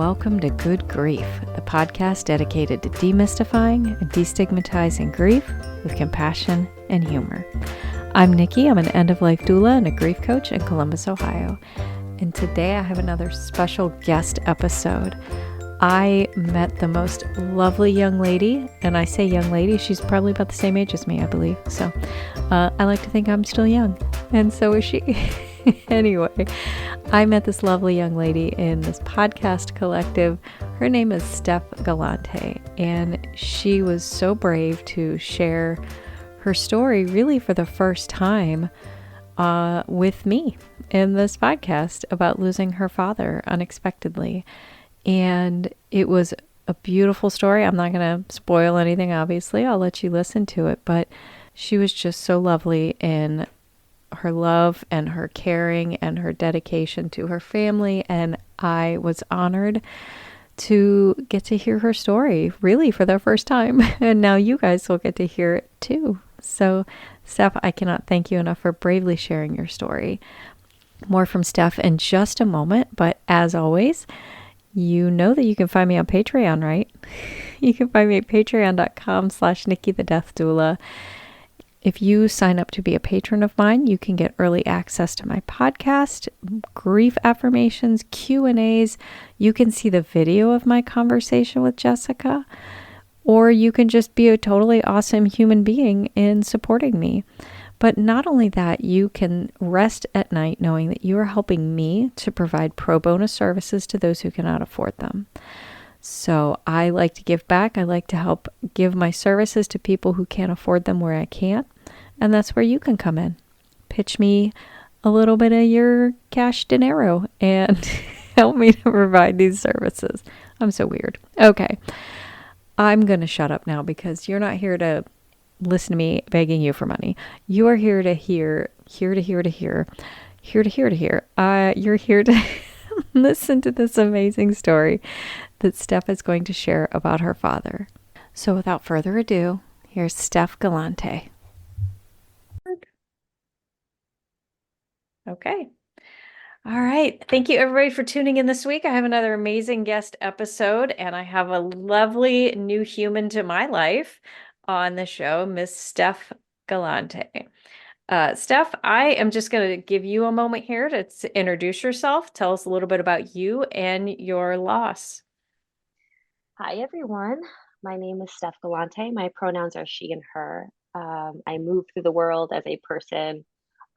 welcome to Good Grief, the podcast dedicated to demystifying and destigmatizing grief with compassion and humor. I'm Nikki. I'm an end-of-life doula and a grief coach in Columbus, Ohio. And today I have another special guest episode. I met the most lovely young lady, and I say young lady, she's probably about the same age as me, I believe. So I like to think I'm still young, and so is she. Anyway, I met this lovely young lady in this podcast collective. Her name is Steff Gallante, and she was so brave to share her story really for the first time with me in this podcast about losing her father unexpectedly. And it was a beautiful story. I'm not going to spoil anything, obviously. I'll let you listen to it. But she was just so lovely in her love and her caring and her dedication to her family. And I was honored to get to hear her story, really, for the first time. And now you guys will get to hear it too. So, Steff, I cannot thank you enough for bravely sharing your story. More from Steff in just a moment. But as always, you know that you can find me on Patreon, right? You can find me at patreon.com/NikkiTheDeathDoula. If you sign up to be a patron of mine, you can get early access to my podcast, grief affirmations, Q&As. You can see the video of my conversation with Jessica, or you can just be a totally awesome human being in supporting me. But not only that, you can rest at night knowing that you are helping me to provide pro bono services to those who cannot afford them. So I like to give back. I like to help give my services to people who can't afford them where I can't. And that's where you can come in. Pitch me a little bit of your cash dinero and help me to provide these services. I'm so weird. Okay. I'm going to shut up now because you're not here to listen to me begging you for money. You are here to hear. You're here to listen to this amazing story that Steff is going to share about her father. So without further ado, here's Steff Gallante. Okay. All right. Thank you everybody for tuning in this week. I have another amazing guest episode, and I have a lovely new human to my life on the show, Miss Steff Gallante. Steff, I am just going to give you a moment here to introduce yourself. Tell us a little bit about you and your loss. Hi, everyone. My name is Steff Gallante. My pronouns are she and her. I move through the world as a person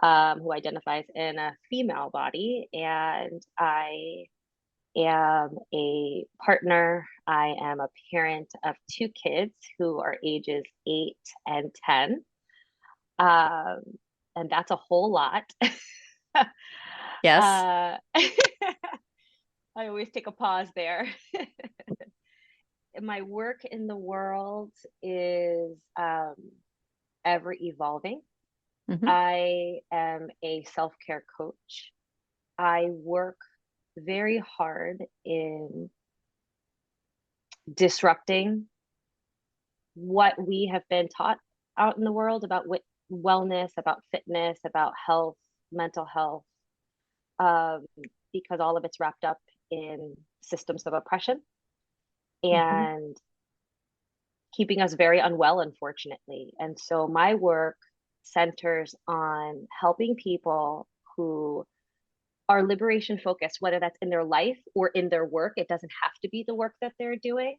who identifies in a female body, and I am a partner. I am a parent of two kids who are ages 8 and 10. And that's a whole lot. Yes. I always take a pause there. My work in the world is ever evolving. Mm-hmm. I am a self-care coach. I work very hard in disrupting what we have been taught out in the world about wellness, about fitness, about health, mental health, because all of it's wrapped up in systems of oppression and keeping us very unwell, unfortunately. And so my work centers on helping people who are liberation focused, whether that's in their life or in their work. It doesn't have to be the work that they're doing,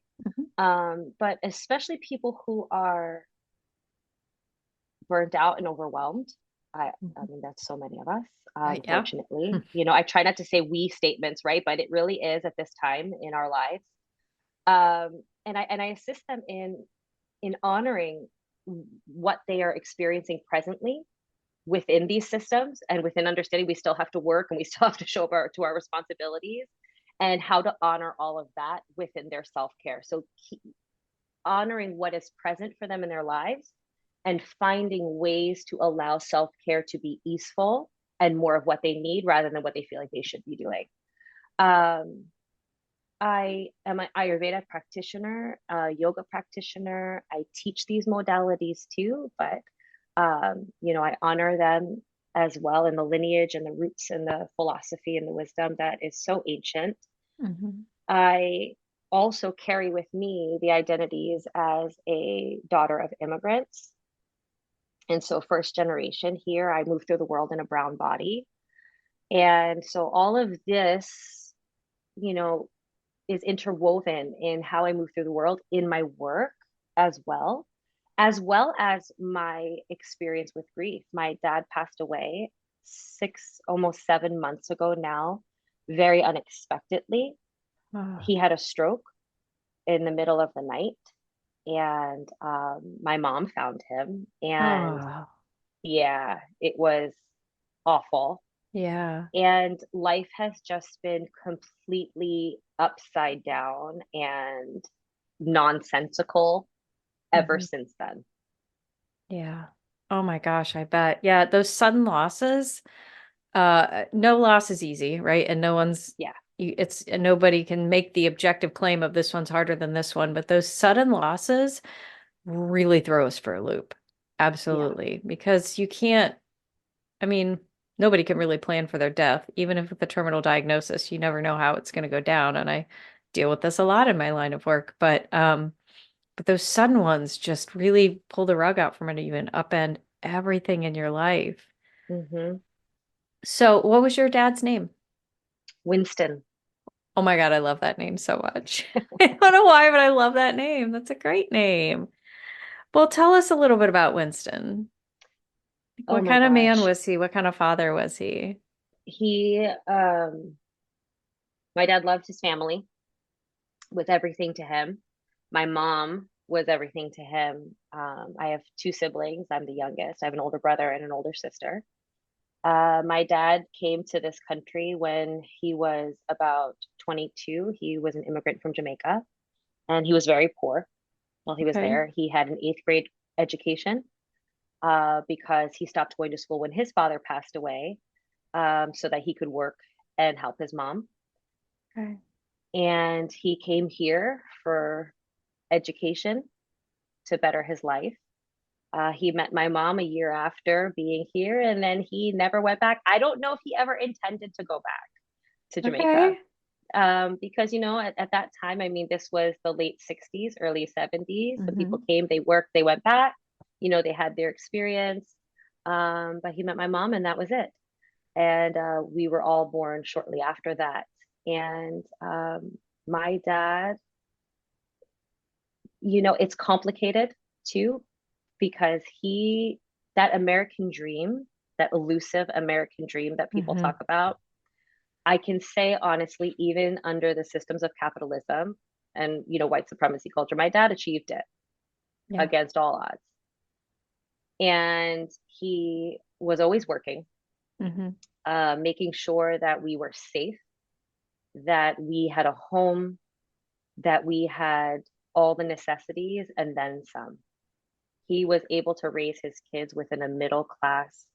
but especially people who are burnt out and overwhelmed. I mean, that's so many of us, unfortunately. Yeah. I try not to say we statements, right? But it really is at this time in our lives. And I assist them in honoring what they are experiencing presently within these systems, and within understanding we still have to work and we still have to show up to our responsibilities, and how to honor all of that within their self-care. So honoring what is present for them in their lives and finding ways to allow self-care to be easeful and more of what they need rather than what they feel like they should be doing. I am an Ayurveda practitioner, a yoga practitioner. I teach these modalities too, but I honor them as well in the lineage and the roots and the philosophy and the wisdom that is so ancient. I also carry with me the identities as a daughter of immigrants. And so, first generation here, I moved through the world in a brown body. And so, all of this, you know, is interwoven in how I move through the world in my work as well as my experience with grief. My dad passed away almost 7 months ago now, very unexpectedly. Oh, He had a stroke in the middle of the night, and my mom found him. And oh, yeah, it was awful. yeah. And life has just been completely upside down and nonsensical ever Hmm. since then. Yeah. Oh my gosh, I bet. Yeah, those sudden losses, no loss is easy, right? And no one's Yeah. it's nobody can make the objective claim of this one's harder than this one, but those sudden losses really throw us for a loop. Yeah. Absolutely. Because you can't, I mean, nobody can really plan for their death, even if with a terminal diagnosis, you never know how it's going to go down. And I deal with this a lot in my line of work, but those sudden ones just really pull the rug out from under you and upend everything in your life. Hmm. So, what was your dad's name? Winston. Oh my God, I love that name so much. I don't know why, but I love that name. That's a great name. Well, tell us a little bit about Winston. Oh What my kind of man gosh. was he? What kind of father was he? He, my dad loved his family, was everything to him. My mom was everything to him. I have two siblings. I'm the youngest. I have an older brother and an older sister. My dad came to this country when he was about 22. He was an immigrant from Jamaica, and he was very poor while he was Okay. there. He had an eighth grade education because he stopped going to school when his father passed away, so that he could work and help his mom. Okay. And he came here for education to better his life. He met my mom a year after being here, and then he never went back. I don't know if he ever intended to go back to Jamaica, Okay. because, at that time, I mean, this was the late 60s, early 70s. The people Hmm. came, they worked, they went back, they had their experience. But he met my mom, and that was it. And we were all born shortly after that. And my dad, it's complicated too, because that American dream, that elusive American dream that people Hmm. talk about, I can say honestly, even under the systems of capitalism and, white supremacy culture, my dad achieved it Yeah. against all odds. And he was always working, Hmm. making sure that we were safe, that we had a home, that we had all the necessities and then some. He was able to raise his kids within a middle class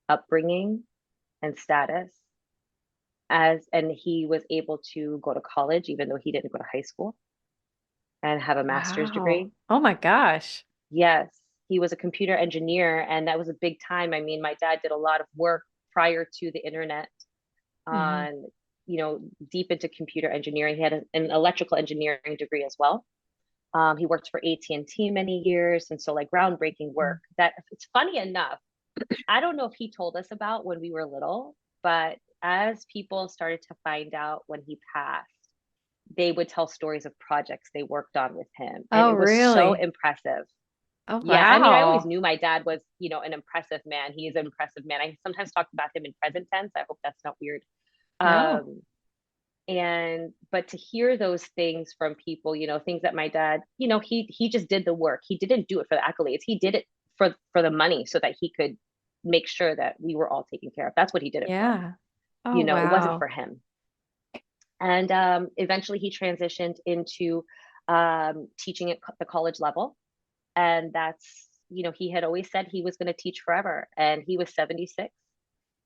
upbringing and status, and he was able to go to college even though he didn't go to high school, and have a master's Wow. degree. Oh my gosh. Yes, he was a computer engineer, and that was a big time. I mean, my dad did a lot of work prior to the internet Hmm. on, deep into computer engineering. He had an electrical engineering degree as well. He worked for AT&T many years, and so like groundbreaking work. That it's funny enough, I don't know if he told us about when we were little, but as people started to find out when he passed, they would tell stories of projects they worked on with him. And Oh, it was so really? impressive. Oh, Yeah, I mean, I always wow. knew my dad was, an impressive man. He is an impressive man. I sometimes talk about him in present tense. I hope that's not weird. No. Um, but to hear those things from people, things that my dad, he just did the work. He didn't do it for the accolades. He did it for the money so that he could make sure that we were all taken care of. That's what he did it for. Yeah. Oh, It wasn't wow. for him. And eventually he transitioned into teaching at the college level. And that's, he had always said he was going to teach forever. And he was 76.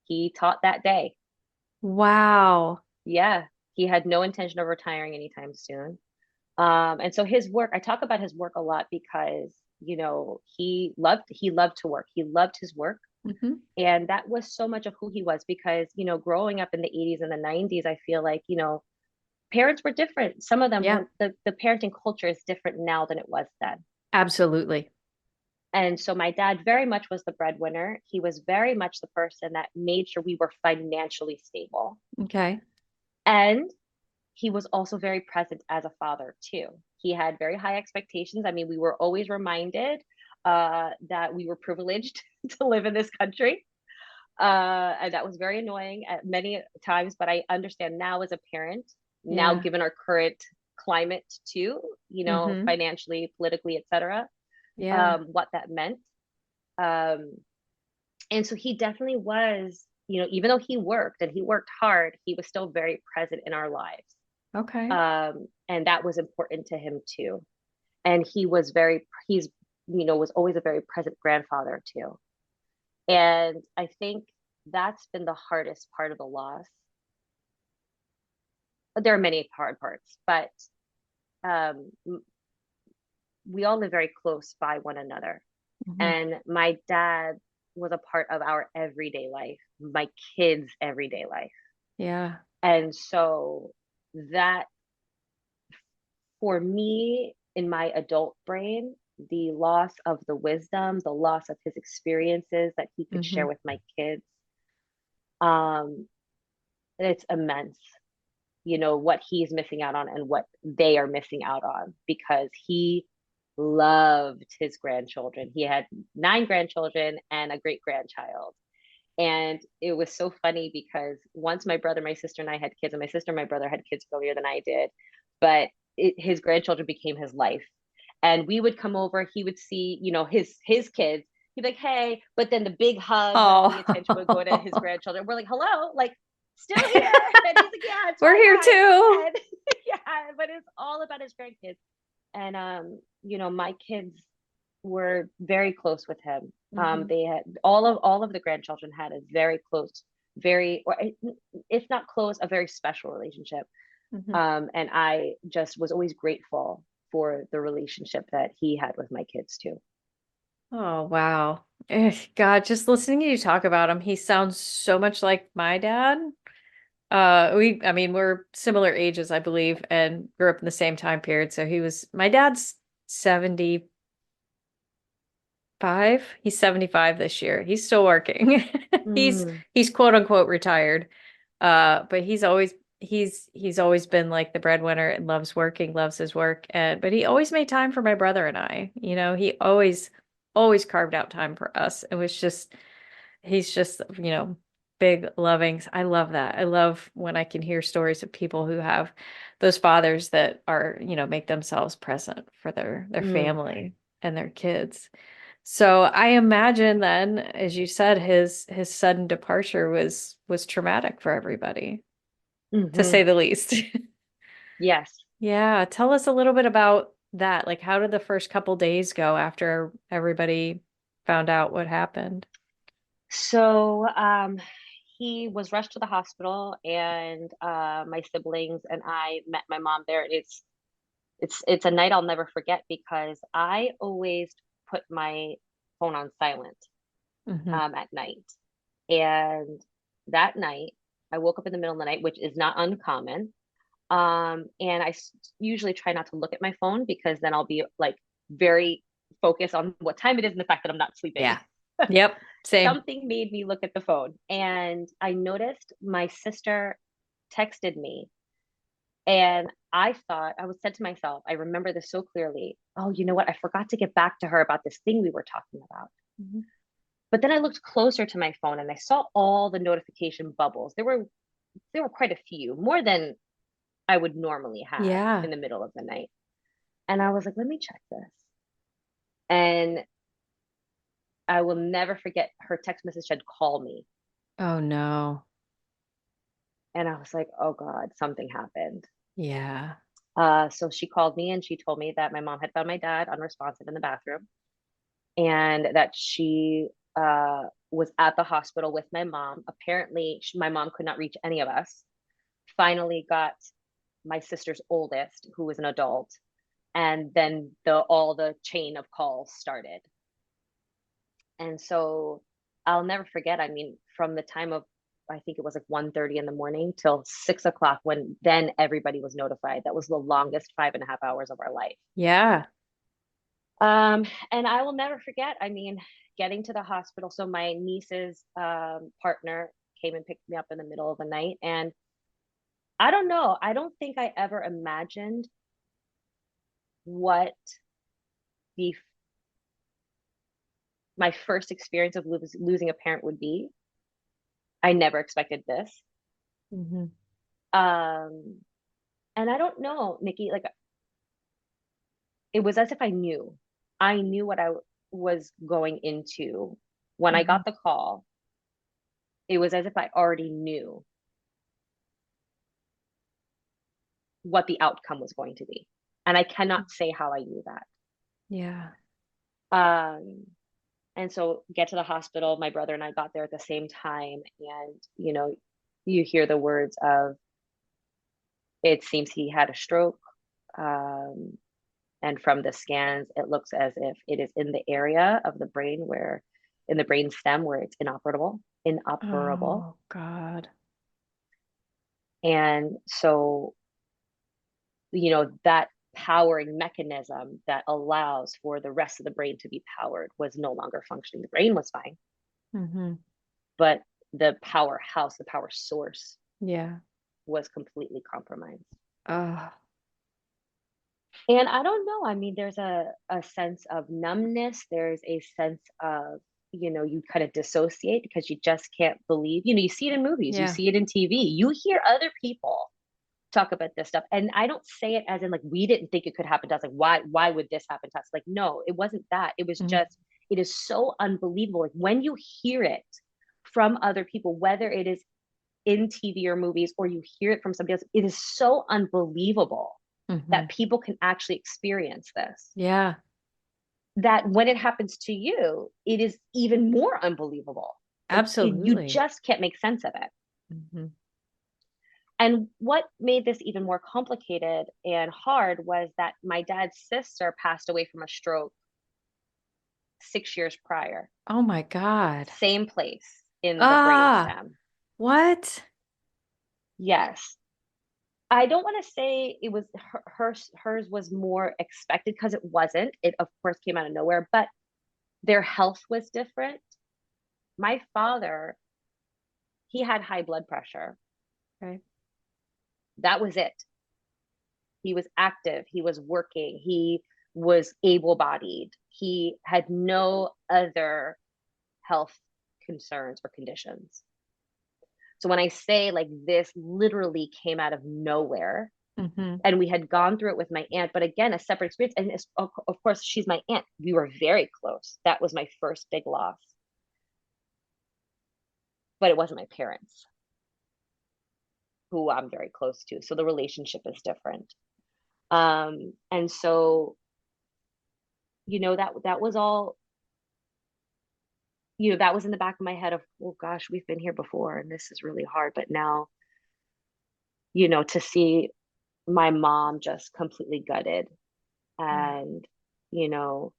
He taught that day. Wow. Yeah. He had no intention of retiring anytime soon. And so his work, I talk about his work a lot because, he loved to work. He loved his work. Hmm. And that was so much of who he was because, growing up in the 80s and the 90s, I feel like, parents were different. Some of them Yeah, were, the parenting culture is different now than it was then. absolutely. And so my dad very much was the breadwinner. He was very much the person that made sure we were financially stable. Okay. And he was also very present as a father too. He had very high expectations. I mean, we were always reminded that we were privileged to live in this country. And that was very annoying at many times, but I understand now as a parent, now Yeah. given our current climate too, Mm-hmm. financially, politically, etc., Yeah. what that meant. Um, and so he definitely was, even though he worked and he worked hard, he was still very present in our lives. Okay. And that was important to him too. And was always a very present grandfather too. And I think that's been the hardest part of the loss. But there are many hard parts, but um, we all live very close by one another. Mm-hmm. And my dad was a part of our everyday life, my kids' everyday life. Yeah. And so that for me, in my adult brain, the loss of the wisdom, the loss of his experiences that he could Mm-hmm. share with my kids, um, it's immense. What he's missing out on and what they are missing out on because he loved his grandchildren. He had 9 grandchildren and a great grandchild. And it was so funny because once my brother, my sister, and I had kids, and my sister and my brother had kids earlier than I did, but his grandchildren became his life. And we would come over, he would see, his kids. He'd be like, "Hey," but then the big hugs and all the attention would go to his Oh, grandchildren. We're like, "Hello, like, still here?" And he's like, "Yeah, it's we're my here life." too. And yeah, but it's all about his grandkids. And my kids were very close with him. Mm-hmm. They had all of the grandchildren had a very close, very, or if not close, a very special relationship. Mm-hmm. And I just was always grateful for the relationship that he had with my kids too. Oh, wow. God, just listening to you talk about him, he sounds so much like my dad. I mean, we're similar ages, I believe, and grew up in the same time period. So my dad's 75. He's 75 this year. He's still working. He's Mm, he's quote unquote retired. But he's always been like the breadwinner and loves working, loves his work. But he always made time for my brother and I. He always carved out time for us. He's just, big loving. I love that. I love when I can hear stories of people who have those fathers that are, make themselves present for their mm, family and their kids. So I imagine then, as you said, his sudden departure was traumatic for everybody, to hmm. say the least. Yes. Yeah, tell us a little bit about that. Like, how did the first couple days go after everybody found out what happened? So he was rushed to the hospital, and my siblings and I met my mom there. It's a night I'll never forget because I always put my phone on silent Hmm. at night. And that night, I woke up in the middle of the night, which is not uncommon. And usually try not to look at my phone because then I'll be like very focused on what time it is and the fact that I'm not sleeping. Yeah. Yep. Same. Something made me look at the phone, and I noticed my sister texted me. And I was said to myself, I remember this so clearly. Oh, you know what? I forgot to get back to her about this thing we were talking about. Mhm. But then I looked closer to my phone and I saw all the notification bubbles. There were quite a few, more than I would normally have Yeah. in the middle of the night. And I was like, let me check this. And I will never forget her text message said, "Call me." Oh no. And I was like, oh God, something happened. Yeah. So she called me and she told me that my mom had found my dad unresponsive in the bathroom and that she was at the hospital with my mom. Apparently, my mom could not reach any of us. Finally, got my sister's oldest, who was an adult, and then all the chain of calls started. And so I'll never forget. I mean, from the time of I think it was like 1:30 in the morning till 6 o'clock, when then everybody was notified. That was the longest 5.5 hours of our life. Yeah. And I will never forget, I mean, getting to the hospital. So my niece's partner came and picked me up in the middle of the night. And I don't know, I don't think I ever imagined what the my first experience of losing a parent would be. I never expected this. Mm-hmm. Um, and I don't know, Nikki, like it was as if I knew what I was going into. When I Mm-hmm. got the call, it was as if I already knew what the outcome was going to be. And I cannot say how I knew that. Yeah. Um, and so get to the hospital, my brother and I got there at the same time. And, you hear the words of, it seems he had a stroke. Um, and from the scans, it looks as if it is in the area of the brain in the brain stem where it's inoperable. Oh God. And so, that powering mechanism that allows for the rest of the brain to be powered was no longer functioning. The brain was fine, Mm-hmm. but the powerhouse, the power source Yeah. was completely compromised. Oh. And I don't know. I mean, there's a sense of numbness. There's a sense of, you kind of dissociate because you just can't believe, you see it in movies, you Yeah. see it in TV, you hear other people talk about this stuff. And I don't say it as in like, we didn't think it could happen to us. Like, why would this happen to us? Like, no, it wasn't that. It was Mm-hmm. just, it is so unbelievable. Like when you hear it from other people, whether it is in TV or movies, or you hear it from somebody else, it is so unbelievable Mm-hmm. that people can actually experience this. Yeah. That when it happens to you, it is even more unbelievable. You Absolutely. just can't make sense of it. Mm-hmm. And what made this even more complicated and hard was that my dad's sister passed away from a stroke 6 years prior. Oh my God. Same place in the Ah, brainstem. what? Yes. I don't want to say it was hers was more expected, because it wasn't. It of course came out of nowhere, but their health was different. My father, he had high blood pressure. Okay. That was it. He was active, he was working, he was able bodied, he had no other health concerns or conditions. So when I say like this literally came out of nowhere, Mm-hmm. and we had gone through it with my aunt, but again, a separate experience. And of course, she's my aunt. We were very close. That was my first big loss, but it wasn't my parents, who I'm very close to. So the relationship is different. And so, that was all, that was in the back of my head of, oh gosh, we've been here before and this is really hard. But now, to see my mom just completely gutted Yeah. and, you know,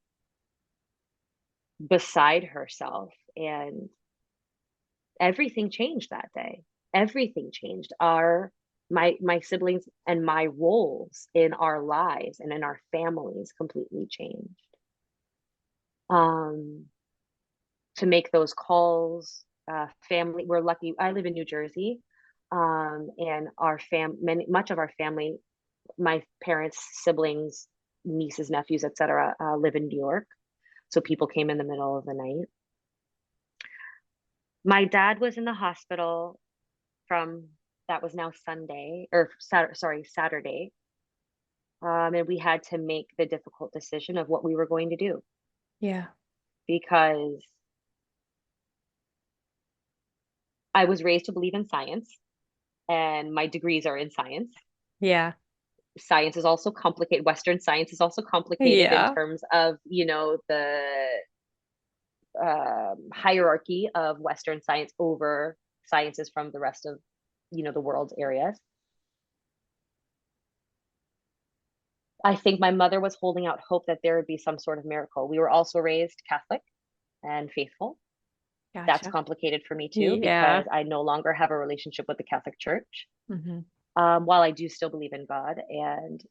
beside herself, and everything changed that day. Everything changed. My siblings and my roles in our lives and in our families completely changed. Um, to make those calls, family. We're lucky. I live in New Jersey, and much of our family, my parents, siblings, nieces, nephews, etc., live in New York. So people came in the middle of the night. My dad was in the hospital from, that was now Sunday, or sorry, Saturday. And we had to make the difficult decision of what we were going to do, Yeah. because I was raised to believe in science and my degrees are in science. Yeah. Science is also complicated. Western science is also complicated in Yeah. terms of, the hierarchy of Western science over sciences from the rest of, the world's areas. I think my mother was holding out hope that there would be some sort of miracle. We were also raised Catholic and faithful. That's Gotcha. complicated for me too, Yeah. because I no longer have a relationship with the Catholic Church. Mm-hmm. While I do still believe in God, and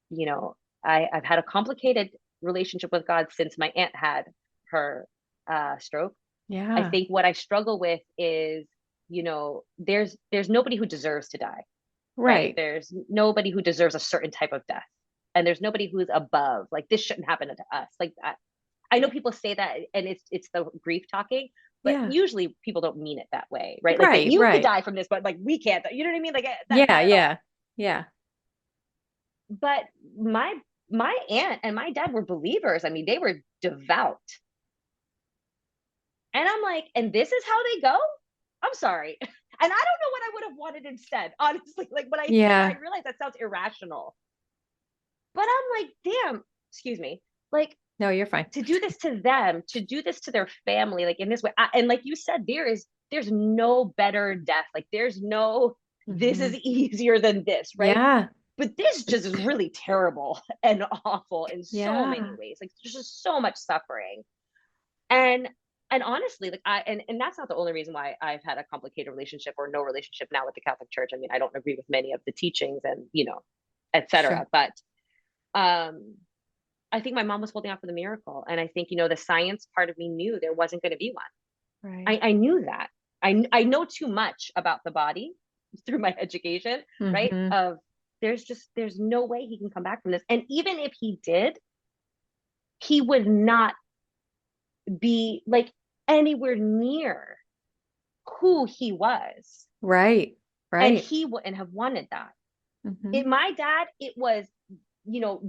you know, I've had a complicated relationship with God since my aunt had her stroke. I Yeah. think what I struggle with is, there's nobody who deserves to die, right? Right. There's nobody who deserves a certain type of death. And there's nobody who's above, like this shouldn't happen to us. Like I know people say that and it's the grief talking, but Yeah. usually people don't mean it that way, right? Like that Right. you could Right. die from this, but like we can't. You know what I mean? Like that Yeah. not at Yeah. all. Yeah. But my aunt and my dad were believers. I mean, they were devout. And I'm like, and this is how they go? I'm sorry. And I don't know what I would have wanted instead, honestly. Like when I say that, I Yeah. realize that sounds irrational. But I'm like, damn, excuse me. Like No, you're fine. to do this to them, to do this to their family, like in this way. And like you said, there's no better death. Like there's no this Mm-hmm. is easier than this, right? Yeah. But this just is really terrible and awful in so many Yeah. ways. Like there's just so much suffering. And and honestly, like and that's not the only reason why I've had a complicated relationship or no relationship now with the Catholic Church. I mean, I don't agree with many of the teachings and et Sure. cetera. But um I think my mom was holding out for the miracle. And I think, the science part of me knew there wasn't going to be one. Right. I knew that. I know too much about the body through my education, right? Mm-hmm. Of there's no way he can come back from this. And even if he did, he would not be like anywhere near who he was. Right. And Right. he wouldn't have wanted that. Mm-hmm. My dad, it was,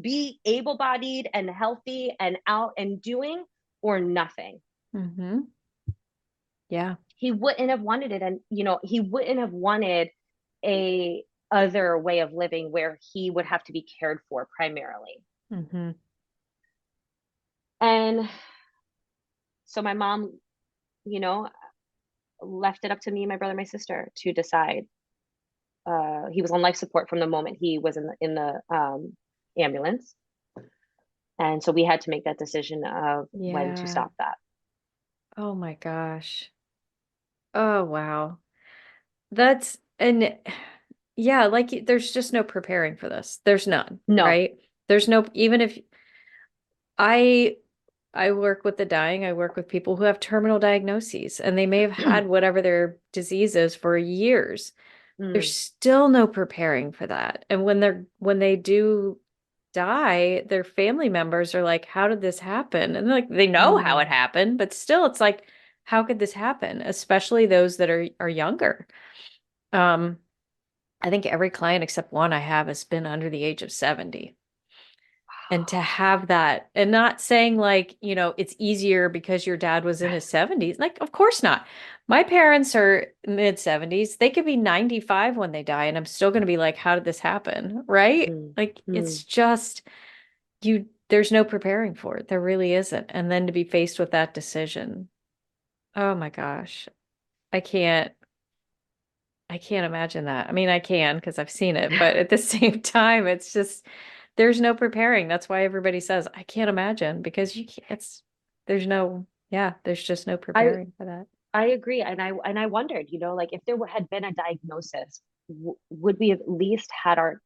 be able bodied and healthy and out and doing or nothing. Mm-hmm. Yeah. He wouldn't have wanted it. And, he wouldn't have wanted a other way of living where he would have to be cared for primarily. Mm-hmm. And so my mom, you know, left it up to me, my brother, my sister to decide. He was on life support from the moment he was in the ambulance. And so we had to make that decision of when to Yeah. stop that. Oh my gosh. Oh wow. That's and yeah, like there's just no preparing for this. There's none, No. right? There's no even if I I work with the dying, I work with people who have terminal diagnoses and they may have had whatever their disease is for years. There's Mm, still no preparing for that. And when they do die, their family members are like, how did this happen? And like they know how it mm, happened, but still it's like, how could this happen? Especially those that are younger. Um, I think every client except one I have has been under the age of 70. And to have that, and not saying like, it's easier because your dad was in his 70s. Like, of course not. My parents are mid 70s. They could be 95 when they die, and I'm still going to be like, how did this happen? Right? mm, Like, it's mm. just, there's no preparing for it. There really isn't. And then to be faced with that decision. Oh my gosh. I can't. I can't imagine that. I mean, I can because I've seen it, but at the same time, it's just there's no preparing. That's why everybody says, I can't imagine because you can't, there's no, yeah, there's just no I preparing for that. I agree, and I wondered, like if there had been a diagnosis, would we have at least had our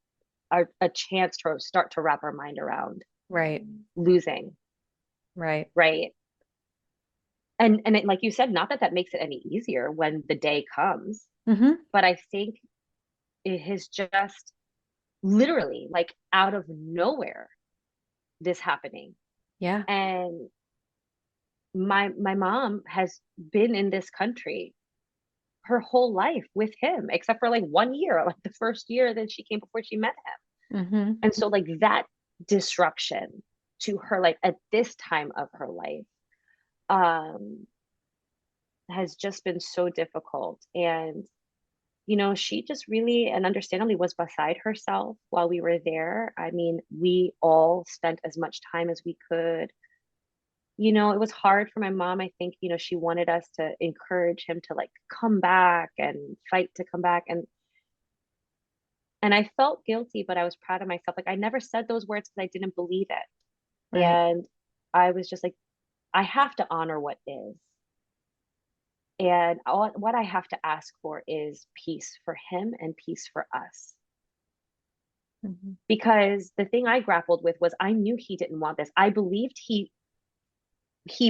a chance to start to wrap our mind around Right, losing, right. right? And it, like you said, not that that makes it any easier when the day comes, Mm-hmm. but I think it has just literally like out of nowhere this happening. Yeah, And my mom has been in this country her whole life with him, except for like 1 year, like the first year that she came before she met him. mm-hmm. And so like that disruption to her, like at this time of her life, um, has just been so difficult. And, she just really and understandably was beside herself while we were there. I mean, we all spent as much time as we could. It was hard for my mom. I think, she wanted us to encourage him to like come back and fight to come back. And I felt guilty, but I was proud of myself. Like I never said those words because I didn't believe it. Right. And I was just like, I have to honor what is. And what I have to ask for is peace for him and peace for us. Mm-hmm. Because the thing I grappled with was I knew he didn't want this. I believed he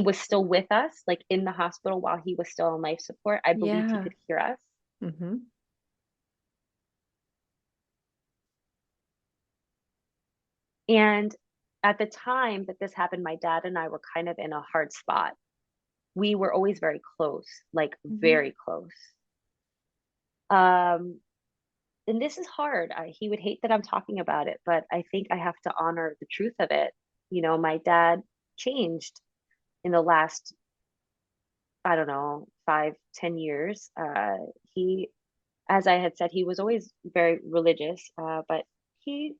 was still with us, like in the hospital while he was still on life support. I believed he Yeah. could hear us. Mm-hmm. And at the time that this happened, my dad and I were kind of in a hard spot. We were always very close, like Mm-hmm. very close. Um, and this is hard. He would hate that I'm talking about it, but I think I have to honor the truth of it. You know, my dad changed in the last, I don't know, 5, 10 years. He, as I had said, he was always very religious, but he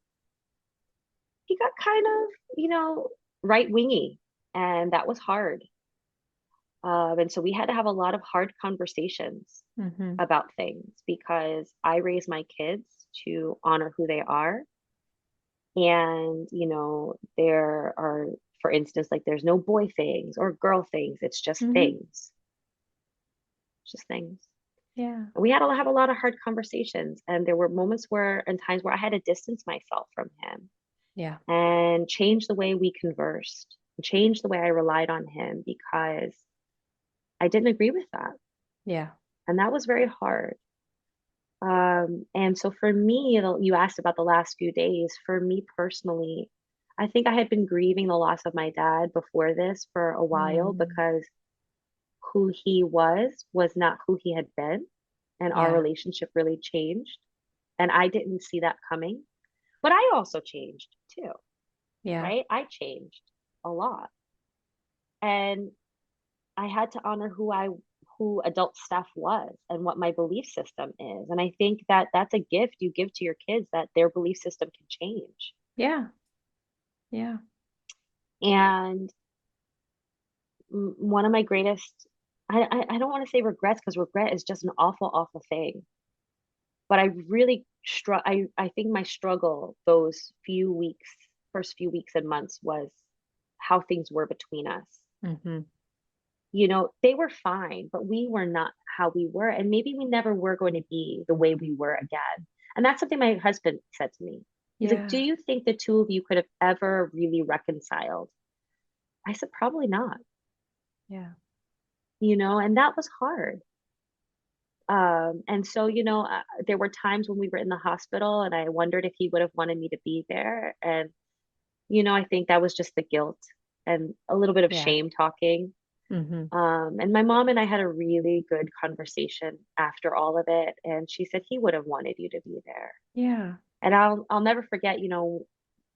he got kind of, right wingy, and that was hard. And so we had to have a lot of hard conversations Mm-hmm. about things because I raised my kids to honor who they are. And, there are, for instance, like there's no boy things or girl things. It's just Mm-hmm. things, just things. Yeah. We had to have a lot of hard conversations. And there were moments where, and times where I had to distance myself from him Yeah. and change the way we conversed, change the way I relied on him because I didn't agree with that. Yeah. And that was very hard. And so for me, you asked about the last few days. For me personally, I think I had been grieving the loss of my dad before this for a while Mm. because who he was not who he had been. And our Yeah. relationship really changed. And I didn't see that coming. But I also changed too, Yeah. right? I changed a lot. And I had to honor who adult Steff was and what my belief system is. And I think that that's a gift you give to your kids that their belief system can change. Yeah. Yeah. And one of my greatest, I don't want to say regrets because regret is just an awful, awful thing. But I really I think my struggle those first few weeks and months was how things were between us. Mm-hmm. They were fine, but we were not how we were. And maybe we never were going to be the way we were again. And that's something my husband said to me. He's like, do Yeah. you think the two of you could have ever really reconciled? I said, probably not, Yeah. and that was hard. And so, there were times when we were in the hospital and I wondered if he would have wanted me to be there. And, I think that was just the guilt and a little bit of Yeah. shame talking. Mm-hmm. And my mom and I had a really good conversation after all of it, and she said he would have wanted you to be there. Yeah. And I'll never forget,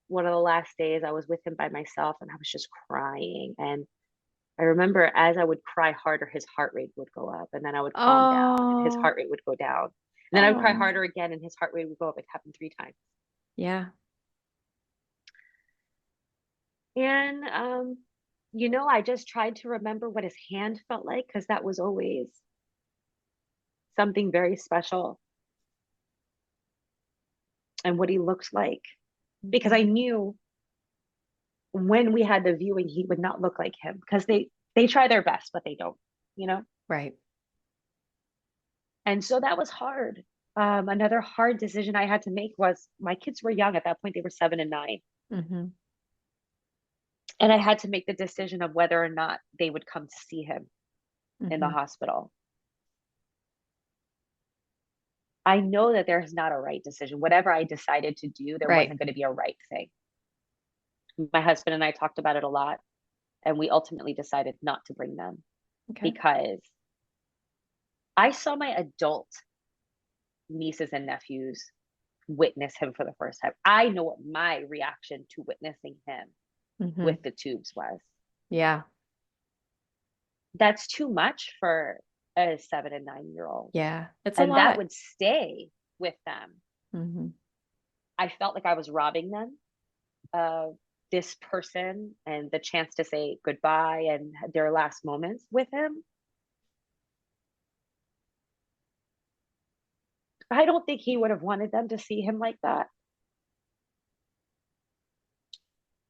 one of the last days I was with him by myself, and I was just crying. And I remember as I would cry harder, his heart rate would go up, and then I would calm down, and his Oh. heart rate would go down, and then I would cry Oh. harder again, and his heart rate would go up. It happened 3 times. Yeah. And I just tried to remember what his hand felt like because that was always something very special and what he looked like because Mm-hmm. I knew when we had the viewing he would not look like him because they try their best but they don't you know Right. and so that was hard. Another hard decision I had to make was my kids were young at that point. They were 7 and 9, Mm-hmm. and I had to make the decision of whether or not they would come to see him in the Mm-hmm. hospital. I know that there's not a right decision. Whatever I decided to do, there Right. wasn't going to be a right thing. My husband and I talked about it a lot, and we ultimately decided not to bring them Okay. because I saw my adult nieces and nephews witness him for the first time. I know what my reaction to witnessing him Mm-hmm. with the tubes was. Yeah. That's too much for a 7 and 9 year old. Yeah. It's a And that lot. would stay with them. Mm-hmm. I felt like I was robbing them of this person and the chance to say goodbye and their last moments with him. I don't think he would have wanted them to see him like that.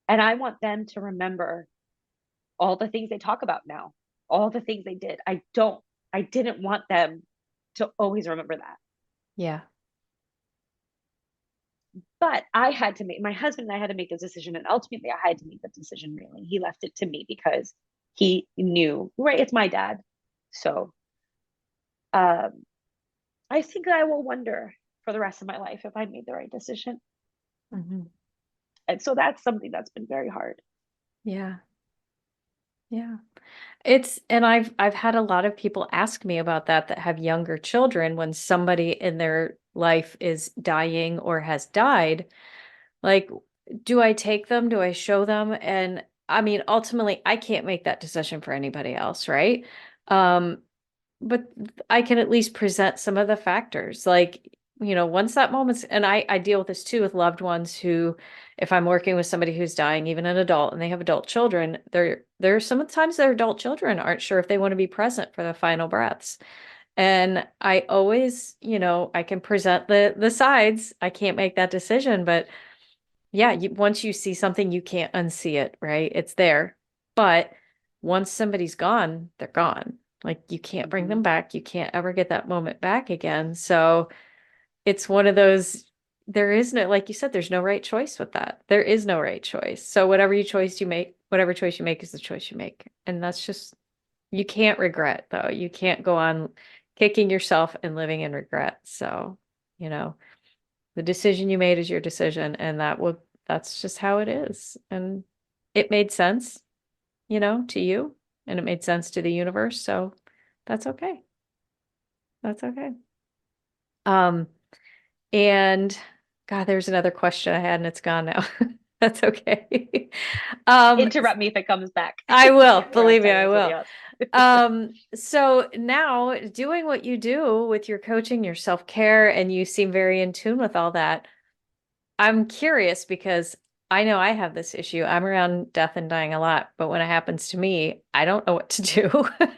And I want them to remember all the things they talk about now, all the things they did. I don't I didn't want them to always remember that. Yeah. But my husband and I had to make the decision. And ultimately, I had to make the decision, really. He left it to me because he knew, right? It's my dad. So um, I think I will wonder for the rest of my life if I made the right decision. Mm-hmm. And so that's something that's been very hard. Yeah. Yeah. And I've had a lot of people ask me about that have younger children when somebody in their life is dying or has died. Like, do I take them? Do I show them? And I mean, ultimately, I can't make that decision for anybody else, right? Um, but I can at least present some of the factors. Like, once that moment's, and I deal with this too with loved ones who, if I'm working with somebody who's dying, even an adult, and they have adult children, there sometimes their adult children aren't sure if they want to be present for the final breaths. And I always, I can present the sides. I can't make that decision, but yeah, once you see something, you can't unsee it, right? It's there. But once somebody's gone, they're gone. Like you can't bring them Mm-hmm. back. You can't ever get that moment back again. So it's one of those, there is no, like you said, there's no right choice with that. There is no right choice. So whatever choice you make is the choice you make. And that's just, you can't regret though. You can't go on kicking yourself and living in regret. So, you know, the decision you made is your decision, and that's just how it is. And it made sense, to you, and it made sense to the universe. So that's okay. That's okay. Um, and God, there's another question I had and it's gone now. That's okay. Um, Interrupt me if it comes back, I will, or I'll believe me, tell you I something will. else. So now doing what you do with your coaching, your self-care, and you seem very in tune with all that. I'm curious because I know I have this issue. I'm around death and dying a lot, but when it happens to me, I don't know what to do.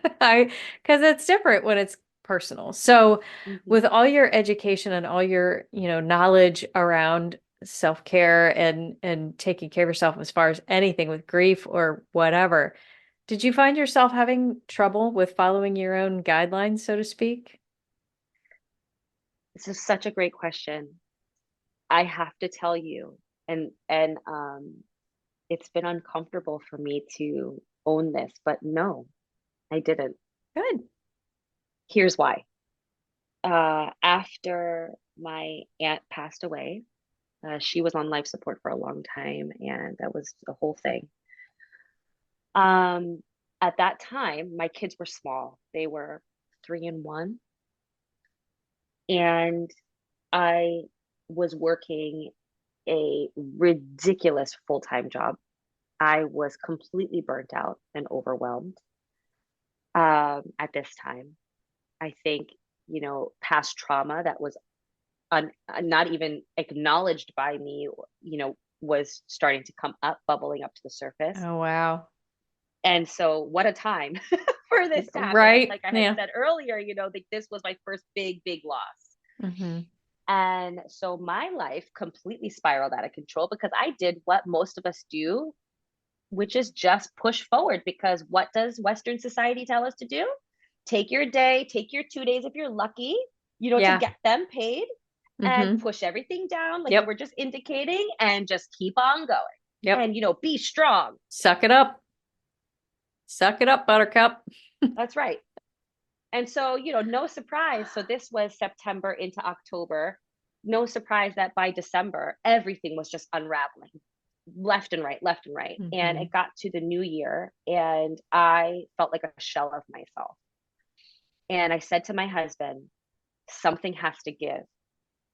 Because it's different when it's personal. So Mm-hmm. with all your education and all your, knowledge around self-care and taking care of yourself as far as anything with grief or whatever, did you find yourself having trouble with following your own guidelines, so to speak? This is such a great question. I have to tell you, and it's been uncomfortable for me to own this, but no, I didn't. Good. Here's why. After my aunt passed away, she was on life support for a long time, and that was the whole thing. Um, at that time, my kids were small. They were 3 and 1, and I was working a ridiculous full-time job. I was completely burnt out and overwhelmed at this time. I think, past trauma that was not even acknowledged by me, was starting to come up, bubbling up to the surface. Oh, wow. And so, what a time for this to happen. And Right. like I had Yeah. said earlier, like this was my first big, big loss. Hmm. And so my life completely spiraled out of control because I did what most of us do, which is just push forward. Because what does Western society tell us to do? Take your day, take your 2 days if you're lucky, to Yeah. get them paid, and Hmm. push everything down, like you Yep. were just indicating, and just keep on going. Yep. And, be strong. Suck it up. Suck it up, buttercup. That's right. And so, no surprise. So this was September into October. No surprise that by December, everything was just unraveling left and right, left and right. And Hmm. it got to the new year, and I felt like a shell of myself. And I said to my husband, something has to give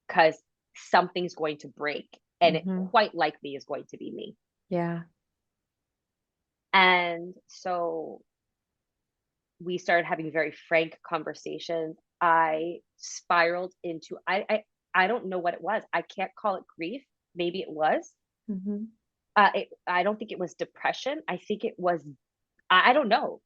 because something's going to break. And it Hmm. quite likely is going to be me. Yeah. And so we started having very frank conversations. I spiraled into I don't know what it was. I can't call it grief. Maybe it was. Hmm. I don't think it was depression. I think it was I don't know,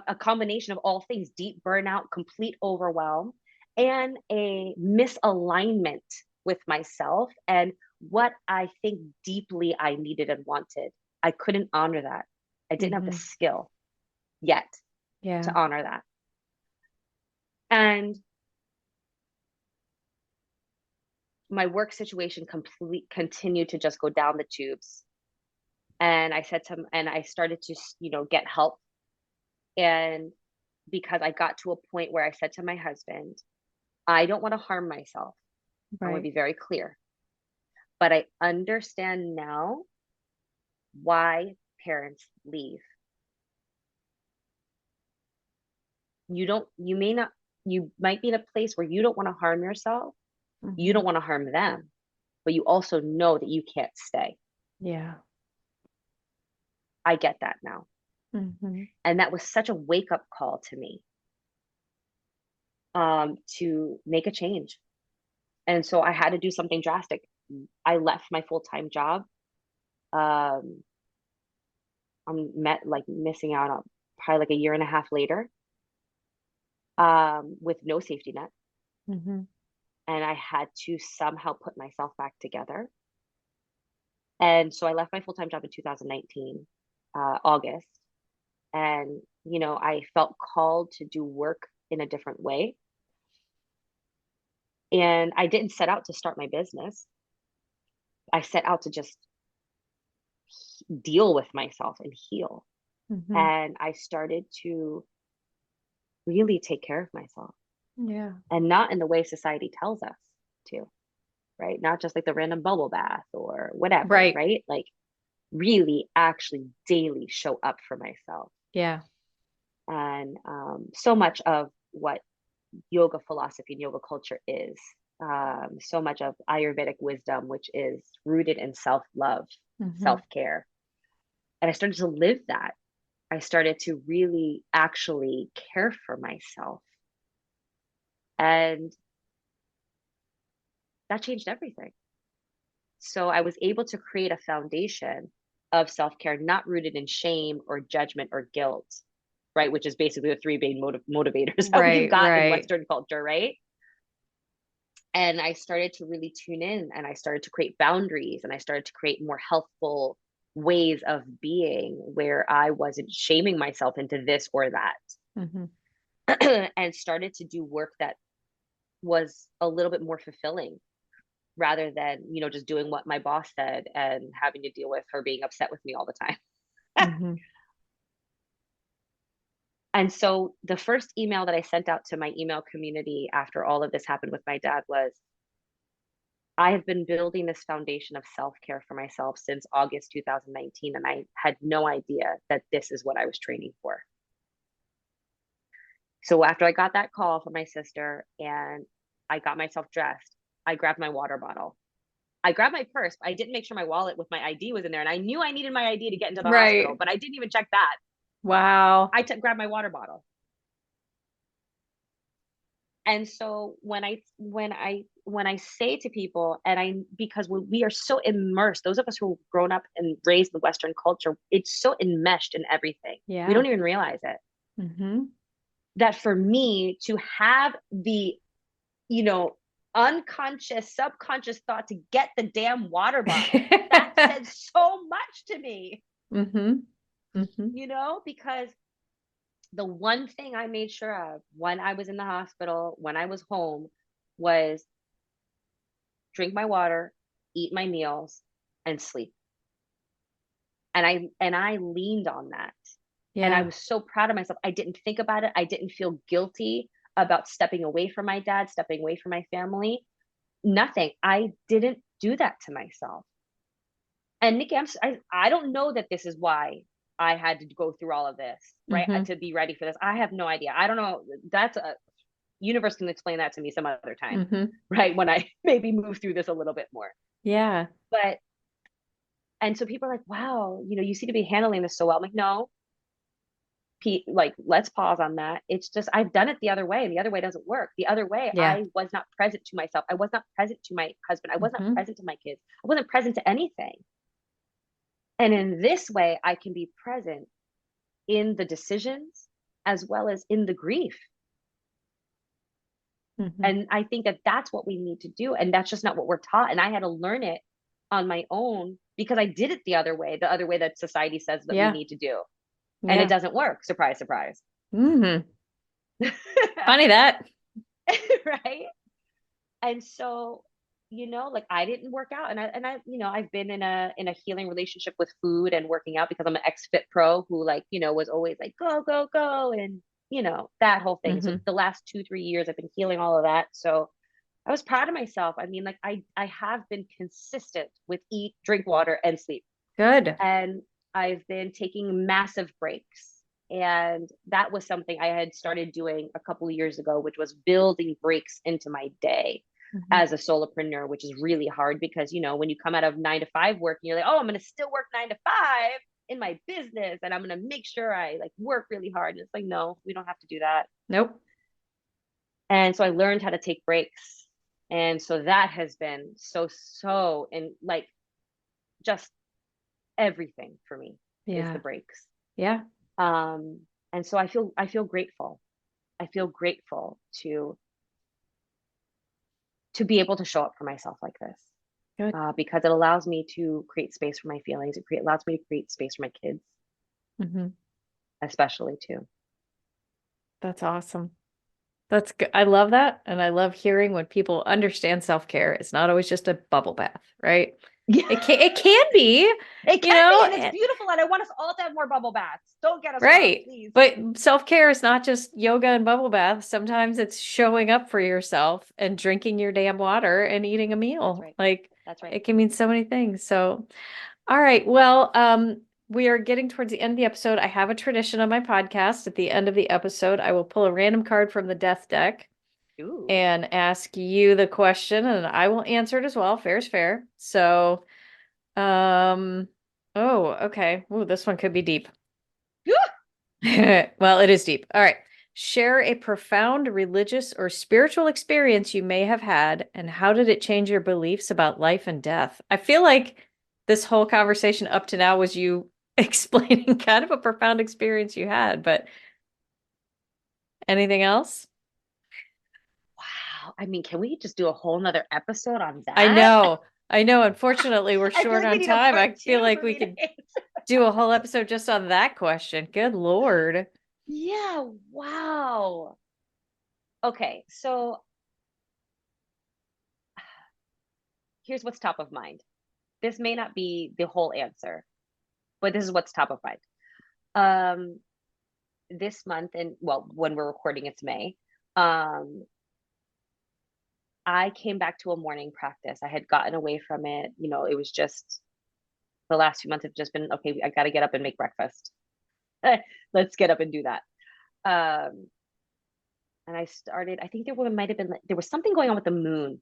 a combination of all things: deep burnout, complete overwhelm, and a misalignment with myself and what I think deeply I needed and wanted. I couldn't honor that. I didn't have the Hmm. skill yet to Yeah. honor that. And my work situation continued to just go down the tubes. And I started to, get help. And because I got to a point where I said to my husband, I don't want to harm myself. I want to Right. be very clear. But I understand now why parents leave. You might be in a place where you don't want to harm yourself. You don't want to harm them, but you also know that you can't stay. Yeah. I get that now. Mm-hmm. And that was such a wake up call to me, to make a change. And so I had to do something drastic. I left my full-time job. Um, like missing out on probably like a year and a half later, with no safety net. Mm-hmm. And I had to somehow put myself back together. And so I left my full-time job in 2019, August. And, I felt called to do work in a different way. And I didn't set out to start my business. I set out to just deal with myself and heal. Mm-hmm. And I started to really take care of myself, Yeah. and not in the way society tells us to, right? Not just like the random bubble bath or whatever, Right. right? Like really actually daily show up for myself. Yeah. And so much of what yoga philosophy and yoga culture is, so much of Ayurvedic wisdom, which is rooted in self love, Mm-hmm. self care. And I started to live that. I started to really actually care for myself. And that changed everything. So I was able to create a foundation of self care, not rooted in shame or judgment or guilt, right? Which is basically the three main motivators that we've Right. got in Right. Western culture, right? And I started to really tune in, and I started to create boundaries, and I started to create more healthful ways of being where I wasn't shaming myself into this or that. Mm-hmm. And started to do work that was a little bit more fulfilling, rather than, just doing what my boss said and having to deal with her being upset with me all the time. Mm-hmm. And so the first email that I sent out to my email community after all of this happened with my dad was, I have been building this foundation of self-care for myself since August 2019, and I had no idea that this is what I was training for. So after I got that call from my sister and I got myself dressed, I grabbed my water bottle. I grabbed my purse. I didn't make sure my wallet with my ID was in there. And I knew I needed my ID to get into the hospital, Right. but I didn't even check that. Wow. Grabbed my water bottle. And so when I say to people, because we are so immersed, those of us who've grown up and raised in Western culture, it's so enmeshed in everything. We Yeah. don't even realize it. Mm-hmm. That for me to have the, you know, unconscious, subconscious thought to get the damn water bottle, that said so much to me, Mm-hmm. Mm-hmm. because the one thing I made sure of when I was in the hospital, when I was home, was drink my water, eat my meals, and sleep. And I leaned on that. And I Yeah. was so proud of myself. I didn't think about it. I didn't feel guilty about stepping away from my dad, stepping away from my family. Nothing. I didn't do that to myself. And Nikki, I don't know that this is why I had to go through all of this, right? Mm-hmm. To be ready for this. I have no idea. I don't know. That's a universe can explain that to me some other time, Mm-hmm. right? When I maybe move through this a little bit more. Yeah. But and so people are like, wow, you seem to be handling this so well. I'm like, no, Pete, like, let's pause on that. It's just I've done it the other way, and the other way doesn't work. The other way, Yeah. I was not present to myself. I was not present to my husband. I was not Mm-hmm. present to my kids. I wasn't present to anything. And in this way, I can be present in the decisions as well as in the grief. Mm-hmm. And I think that that's what we need to do. And that's just not what we're taught. And I had to learn it on my own because I did it the other way that society says that we Yeah. need to do. And it Yeah. doesn't work. Surprise, surprise. Mm-hmm. Funny that. right? And so, like I didn't work out, and I, I've been in a healing relationship with food and working out because I'm an ex-fit pro who like, was always like go, go, go, and that whole thing. So Hmm. the last 2, 3 years I've been healing all of that. So I was proud of myself. I mean, like I have been consistent with eat, drink water, and sleep. Good. And I've been taking massive breaks. And that was something I had started doing a couple of years ago, which was building breaks into my day Hmm. as a solopreneur, which is really hard because, when you come out of 9 to 5 work, and you're like, oh, I'm going to still work 9 to 5 in my business and I'm going to make sure I like work really hard. And it's like, no, we don't have to do that. Nope. And so I learned how to take breaks. And so that has been so, and like just everything for me is the Yeah. breaks. Yeah. Um, and so I feel grateful. I feel grateful to be able to show up for myself like this, Good. because it allows me to create space for my feelings. Allows me to create space for my kids, Hmm. especially too. That's awesome. That's good. I love that. And I love hearing when people understand self-care. It's not always just a bubble bath, right? Yeah, It can be, it you can be, know, and it's beautiful. And I want us all to have more bubble baths. Don't get us wrong, right. please. But self-care is not just yoga and bubble baths. Sometimes it's showing up for yourself and drinking your damn water and eating a That's meal. right. Like That's right. it can mean so many things. So, all right. Well, we are getting towards the end of the episode. I have a tradition on my podcast. At the end of the episode, I will pull a random card from the death deck Ooh. and ask you the question, and I will answer it as well. Fair is fair. So, um, oh, okay. Ooh, this one could be deep. Well, it is deep. All right. Share a profound religious or spiritual experience you may have had, and how did it change your beliefs about life and death? I feel like this whole conversation up to now was you explaining kind of a profound experience you had, but anything else? Wow. I mean, can we just do a whole nother episode on I that? know. I know. Unfortunately, we're I feel short like we on need a time. part I feel two like for we me to could answer. do a whole episode just on that question. Good Lord. Yeah, wow. Okay, so here's what's top of mind. This may not be the whole answer, but this is what's top of mind. Um, this month, and well, when we're recording, it's May. Um, I came back to a morning practice. I had gotten away from it. It was just the last few months have just been okay. I got to get up and make breakfast. Let's get up and do that. Um, and I started. I think might have been there was something going on with the moon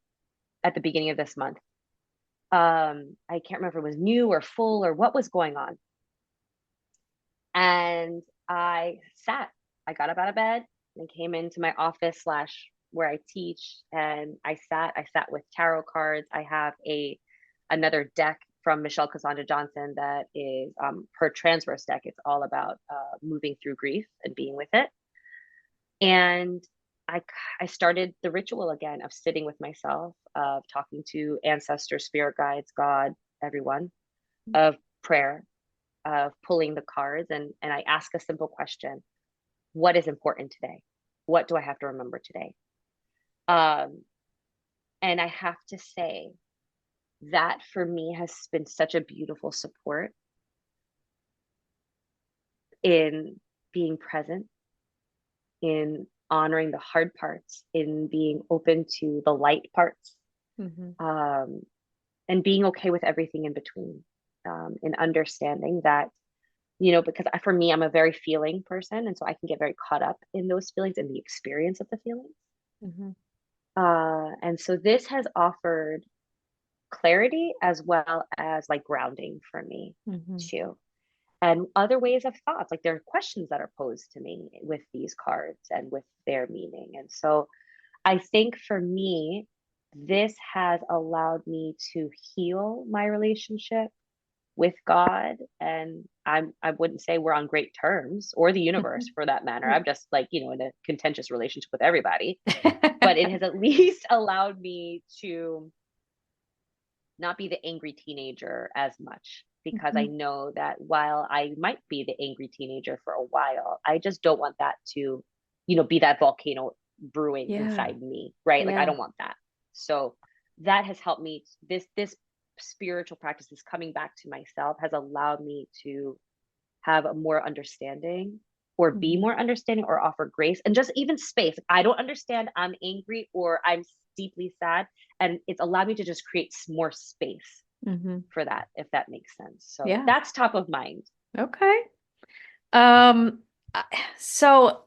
at the beginning of this month. I can't remember if it was new or full or what was going on. And I got up out of bed and came into my office slash where I teach, and I sat with tarot cards. I have another deck from Michelle Cassandra Johnson that is her transverse deck. It's all about moving through grief and being with it. And I, I started the ritual again of sitting with myself, of talking to ancestors, spirit guides, God, everyone, of prayer, of pulling the cards, and I ask a simple question: what is important today? What do I have to remember today? Um, and I have to say that for me has been such a beautiful support in being present, in honoring the hard parts, in being open to the light parts, Hmm. um, and being okay with everything in between, and understanding that, because for me, I'm a very feeling person. And so I can get very caught up in those feelings and the experience of the feelings. Hmm. And so this has offered clarity as well as like grounding for me Hmm. too. And other ways of thoughts, like there are questions that are posed to me with these cards and with their meaning. And so I think for me, this has allowed me to heal my relationship with God. And I wouldn't say we're on great terms, or the universe for that matter. I'm just like, in a contentious relationship with everybody. But it has at least allowed me to not be the angry teenager as much, because I Mhm. know that while I might be the angry teenager for a while, I just don't want that to, be that volcano brewing Yeah. inside me, right? Like I Yeah. don't want that. So that has helped me. This spiritual practice, this coming back to myself, has allowed me to have a more understanding, or be Mhm. more understanding, or offer grace, and just even space. I don't understand, I'm angry, or I'm deeply sad, and it's allowed me to just create more space Mhm. for that, if that makes sense. So Yeah. that's top of mind. Okay. Um, I- so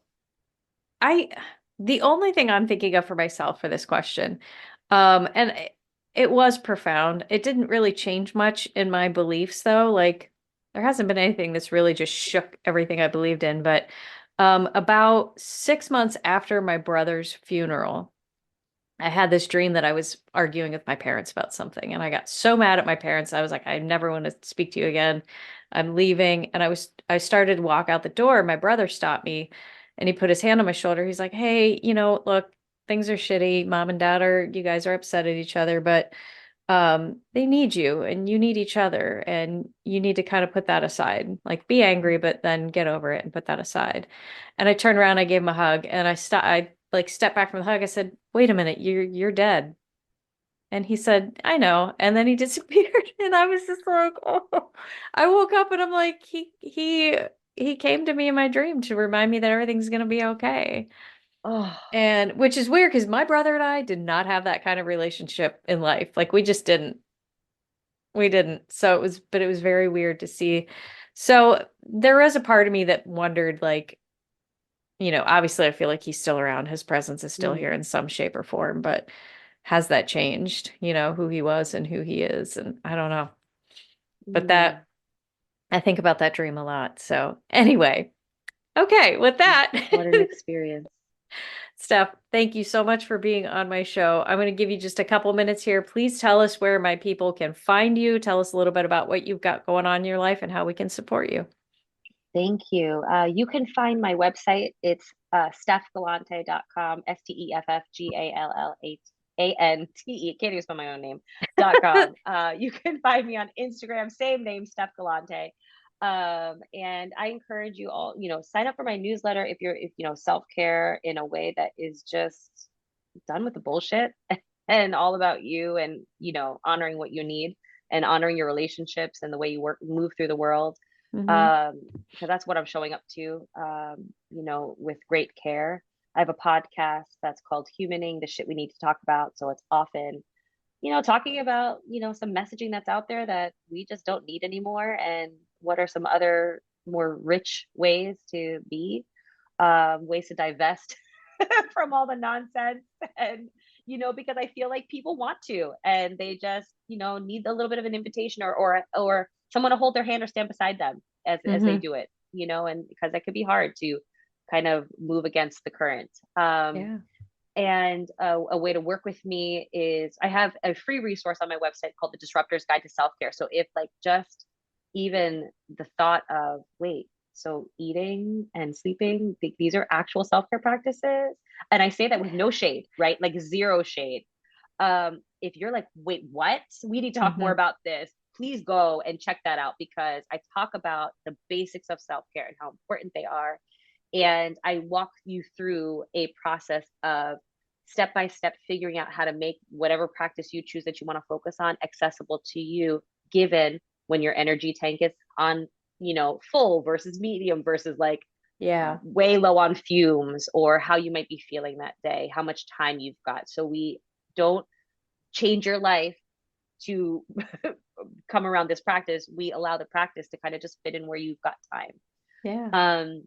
I, the only thing I'm thinking of for myself for this question, and it was profound. It didn't really change much in my beliefs though. Like there hasn't been anything that's really just shook everything I believed in. But about 6 months after my brother's funeral, I had this dream that I was arguing with my parents about something, and I got so mad at my parents. I was like, I never want to speak to you again. I'm leaving. And I started to walk out the door. My brother stopped me and he put his hand on my shoulder. He's like, hey, look, things are shitty. Mom and dad you guys are upset at each other, but they need you and you need each other, and you need to kind of put that aside. Like be angry, but then get over it and put that aside. And I turned around, I gave him a hug, and I like stepped back from the hug. I said, wait a minute, you're dead. And he said, I know. And then he disappeared. And I was just like, oh. I woke up and I'm like, he came to me in my dream to remind me that everything's gonna be okay. Oh, And which is weird because my brother and I did not have that kind of relationship in life. Like we just didn't. We didn't. But it was very weird to see. So there was a part of me that wondered, like, obviously I feel like he's still around. His presence is still here mm, in some shape or form, but has that changed, who he was and who he is? And I don't know. But mm. I think about that dream a lot. So anyway, okay, with that, What an experience. Steph, thank you so much for being on my show. I'm going to give you just a couple minutes here. Please tell us where my people can find you. Tell us a little bit about what you've got going on in your life and how we can support you. Thank you. You can find my website. It's steffgallante.com, STEFFGALLANTE. Can't even spell my own name.com. You can find me on Instagram, same name, Steff Gallante. And I encourage you all, sign up for my newsletter if self-care in a way that is just done with the bullshit and all about you, and, honoring what you need, and honoring your relationships and the way you move through the world. Hmm. Because that's what I'm showing up to, with great care. I have a podcast that's called Humaning, the shit we need to talk about. So it's often, talking about, some messaging that's out there that we just don't need anymore. And what are some other more rich ways to be, ways to divest from all the nonsense. And, because I feel like people want to, and they just, need a little bit of an invitation, or someone to hold their hand or stand beside them as they Hmm. do it, and because that could be hard to kind of move against the current. Yeah. And a way to work with me is I have a free resource on my website called The Disruptor's Guide to Self-Care. So if like just even the thought of, wait, so eating and sleeping, these are actual self-care practices. And I say that with no shade, right? Like zero shade. If you're like, wait, what? We need to talk more Hmm. about this. Please go and check that out, because I talk about the basics of self-care and how important they are. And I walk you through a process of step by step figuring out how to make whatever practice you choose that you want to focus on accessible to you, given when your energy tank is on, full versus medium versus like Yeah. way low on fumes, or how you might be feeling that day, how much time you've got. So we don't change your life to come around this practice. We allow the practice to kind of just fit in where you've got time. Yeah. Um,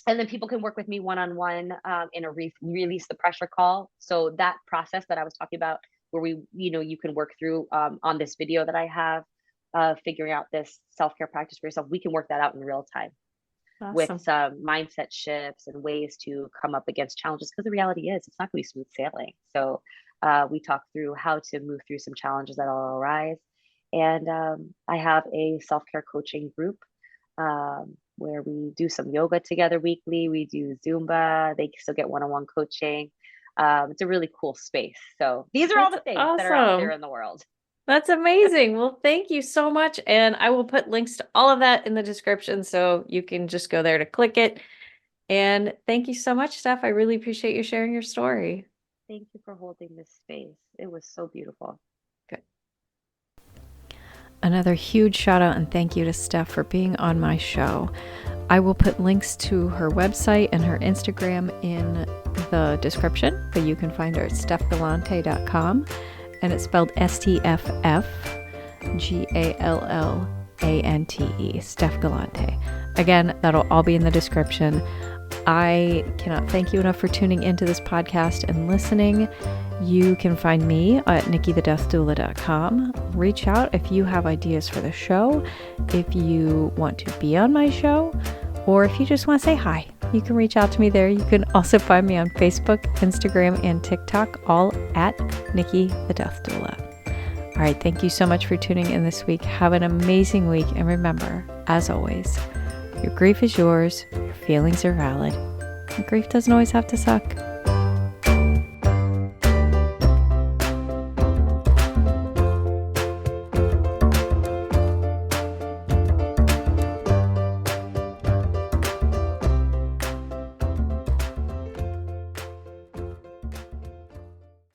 and then people can work with me one-on-one, in a release the pressure call. So that process that I was talking about, where you can work through, on this video that I have, figuring out this self-care practice for yourself. We can work that out in real time with Awesome. some mindset shifts and ways to come up against challenges. Because the reality is, it's not going to be smooth sailing. So we talk through how to move through some challenges that will arise. And I have a self-care coaching group, where we do some yoga together weekly. We do Zumba. They still get one-on-one coaching. It's a really cool space. So these are all That's the things that are out there awesome. in the world. That's amazing. Well, thank you so much. And I will put links to all of that in the description so you can just go there to click it And thank you so much, Steff. I really appreciate you sharing your story. Thank you for holding this space. It was so beautiful. Good. Another huge shout out and thank you to Steff for being on my show. I will put links to her website and her Instagram in the description, but you can find her at steffgallante.com, and it's spelled STFFGALLANTE, Steff Gallante. Again, that'll all be in the description. I cannot thank you enough for tuning into this podcast and listening. You can find me at nikkithedeathdoula.com. Reach out if you have ideas for the show, if you want to be on my show, or if you just want to say hi. You can reach out to me there. You can also find me on Facebook, Instagram, and TikTok, all at Nikki the Death Doula. All right, thank you so much for tuning in this week. Have an amazing week, and remember, as always, your grief is yours, your feelings are valid, and grief doesn't always have to suck.